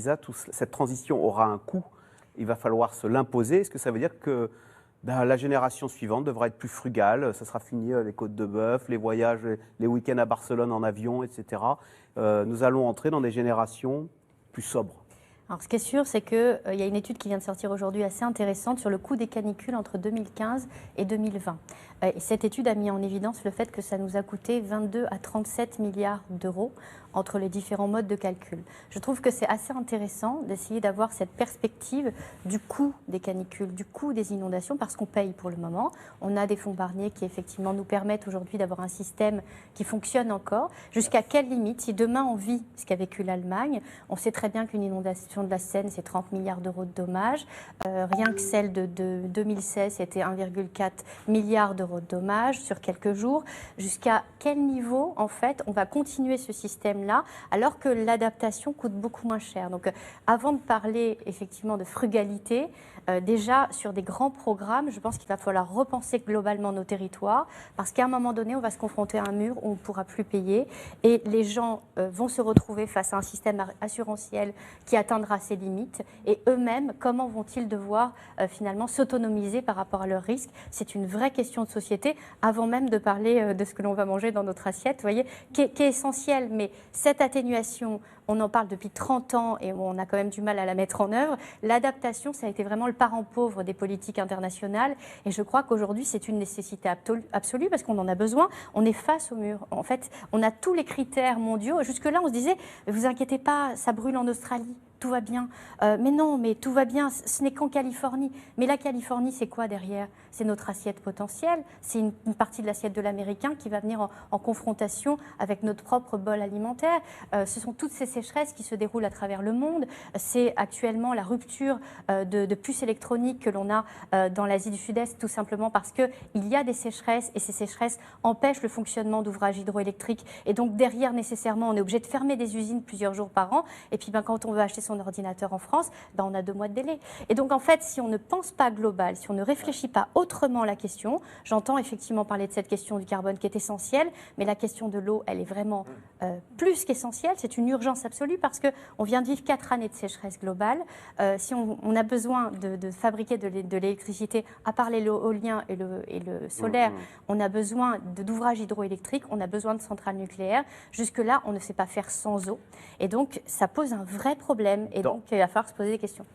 ça, cette transition aura un coût, il va falloir se l'imposer. Est-ce que ça veut dire que la génération suivante devra être plus frugale, ça sera fini les côtes de bœuf, les voyages, les week-ends à Barcelone en avion, etc. Nous allons entrer dans des générations plus sobres. Alors, ce qui est sûr, c'est qu'il y a une étude qui vient de sortir aujourd'hui assez intéressante sur le coût des canicules entre 2015 et 2020. Et cette étude a mis en évidence le fait que ça nous a coûté 22 à 37 milliards d'euros entre les différents modes de calcul. Je trouve que c'est assez intéressant d'essayer d'avoir cette perspective du coût des canicules, du coût des inondations, parce qu'on paye pour le moment. On a des fonds Barnier qui effectivement nous permettent aujourd'hui d'avoir un système qui fonctionne encore. Jusqu'à quelle limite, si demain on vit ce qu'a vécu l'Allemagne, on sait très bien qu'une inondation de la Seine, c'est 30 milliards d'euros de dommages. Rien que celle de 2016, c'était 1,4 milliard d'euros de dommages sur quelques jours. Jusqu'à quel niveau, en fait, on va continuer ce système-là, alors que l'adaptation coûte beaucoup moins cher. Donc, avant de parler effectivement de frugalité, déjà sur des grands programmes, je pense qu'il va falloir repenser globalement nos territoires, parce qu'à un moment donné, on va se confronter à un mur où on ne pourra plus payer, et les gens vont se retrouver face à un système assurantiel qui atteindra ses limites, et eux-mêmes, comment vont-ils devoir finalement s'autonomiser par rapport à leurs risques? C'est une vraie question de société, avant même de parler de ce que l'on va manger dans notre assiette, vous voyez, qui est essentiel. Mais cette atténuation, on en parle depuis 30 ans et on a quand même du mal à la mettre en œuvre. L'adaptation, ça a été vraiment le parent pauvre des politiques internationales, et je crois qu'aujourd'hui, c'est une nécessité absolue parce qu'on en a besoin. On est face au mur. En fait, on a tous les critères mondiaux. Jusque-là, on se disait, vous inquiétez pas, ça brûle en Australie. Tout va bien. Mais non, mais tout va bien, ce n'est qu'en Californie. Mais la Californie, c'est quoi derrière? C'est notre assiette potentielle, c'est une partie de l'assiette de l'Américain qui va venir en confrontation avec notre propre bol alimentaire. Ce sont toutes ces sécheresses qui se déroulent à travers le monde. C'est actuellement la rupture de puces électroniques que l'on a dans l'Asie du Sud-Est, tout simplement parce qu'il y a des sécheresses, et ces sécheresses empêchent le fonctionnement d'ouvrages hydroélectriques. Et donc derrière, nécessairement, on est obligé de fermer des usines plusieurs jours par an. Et puis quand on veut acheter son ordinateur en France, on a 2 mois de délai. Et donc en fait, si on ne pense pas global, si on ne réfléchit pas autrement la question, j'entends effectivement parler de cette question du carbone qui est essentielle, mais la question de l'eau, elle est vraiment plus qu'essentielle. C'est une urgence absolue parce qu'on vient de vivre 4 années de sécheresse globale. Si on a besoin de fabriquer de l'électricité, à part l'éolien et le solaire, on a besoin d'ouvrages hydroélectriques, on a besoin de centrales nucléaires. Jusque-là, on ne sait pas faire sans eau. Et donc, ça pose un vrai problème. Et donc, il va falloir se poser des questions.